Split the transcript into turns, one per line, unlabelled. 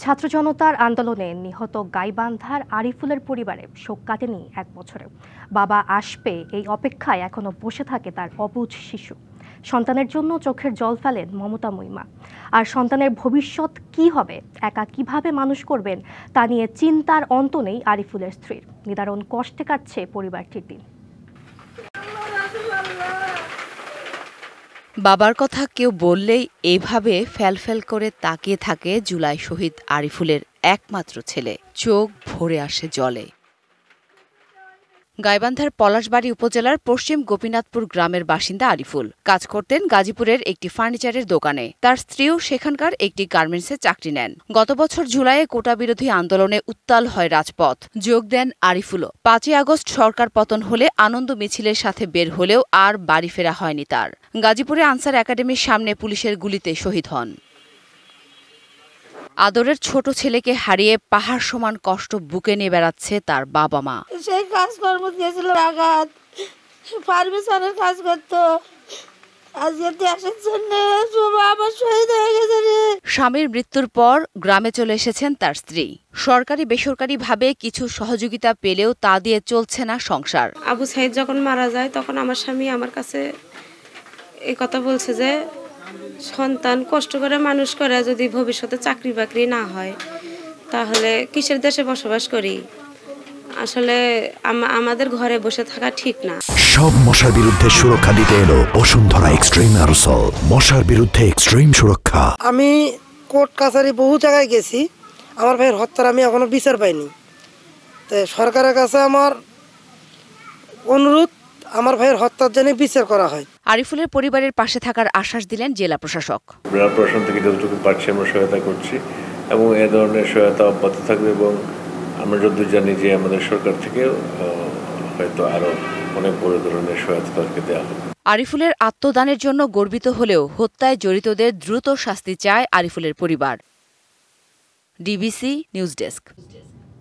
ছাত্র জনতার আন্দোলনে নিহত গাইবান্ধার আরিফুলের পরিবারে শোক কাটেনি 1 বছরে। বাবা আসবে এই অপেক্ষায় এখনো বসে থাকে তার অবুঝ শিশু। সন্তানের জন্য চোখের জল ফেলেন মমতাময়ী মা। আর সন্তানের ভবিষ্যৎ কি হবে, একা কিভাবে মানুষ করবেন তা নিয়ে চিন্তার অন্ত নেই আরিফুলের স্ত্রীর। নিদারুণ কষ্টে কাটছে পরিবারটির দিন।
বাবার কথা কেউ বললেই এভাবে ফ্যালফ্যাল করে তাকিয়ে থাকে জুলাই শহীদ আরিফুলের একমাত্র ছেলে। চোখ ভরে আসে জলে। গাইবান্ধার পলাশবাড়ী উপজেলার পশ্চিম গোপীনাথপুর গ্রামের বাসিন্দা আরিফুল কাজ করতেন গাজীপুরের একটি ফার্নিচারের দোকানে। তার স্ত্রীও সেখানকার একটি গার্মেন্টসে চাকরি নেন। গত বছর জুলাইয়ে কোটা বিরোধী আন্দোলনে উত্তাল হয় রাজপথ। যোগ দেন আরিফুলও। 5ই আগস্ট সরকার পতন হলে আনন্দ মিছিলের সাথে বের হলেও আর বাড়ি ফেরা হয়নি তার। গাজীপুরে আনসার একাডেমির সামনে পুলিশের গুলিতে শহীদ হন। আদরের ছোট ছেলেকে হারিয়ে পাহাড় সমান কষ্ট বুকে নিয়ে বেড়াচ্ছে তার বাবা মা।
সেই কাজকর্ম দিয়েছিল আঘাত, ফার্মেসনের কাজ করতো। আজকে দেশের জন্য আমার শহীদ হয়ে গেছে।
স্বামীর মৃত্যুর পর গ্রামে চলে এসেছেন তার স্ত্রী। সরকারি বেসরকারিভাবে কিছু সহযোগিতা পেলেও তা দিয়ে চলছে না সংসার।
আবু সাইদ যখন মারা যায় তখন আমার স্বামী আমার কাছে এই কথা বলছে যে সন্তান কষ্ট করে মানুষ করে যদি ভবিষ্যতে চাকরি বাকরি না হয় তাহলে কিসের দেশে বসবাস করি। আসলে আমাদের ঘরে বসে থাকা ঠিক না।
সব মশার বিরুদ্ধে সুরক্ষা দিতে এলো বসুন্ধরা এক্সট্রিম অ্যারোসল। মশার বিরুদ্ধে এক্সট্রিম সুরক্ষা।
আমি কোর্ট কাছারি বহু জায়গায় গেছি, আমার ভাইয়ের হত্যার আমি এখনো বিচার পাইনি। তো সরকারের কাছে আমার অনুরোধ, আমার ভাইয়ের হত্যার জন্য বিচার করা হয়।
আরিফুলের পরিবারের পাশে থাকার আশ্বাস দিলেন জেলা প্রশাসক।
জেলা প্রশাসন থেকে যতটুকু পারছি আমরা সহায়তা করছি এবং এ ধরনের সহায়তা অব্যাহত থাকবে এবং আমরা যতদূর জানি যে আমাদের সরকার থেকেও হয়তো আরো অনেক বড় ধরনের সহায়তা তাদেরকে দেওয়া হবে।
আরিফুলের আত্মদানের জন্য গর্বিত হলেও হত্যায় জড়িতদের দ্রুত শাস্তি চায় আরিফুলের পরিবার। DBC news desk.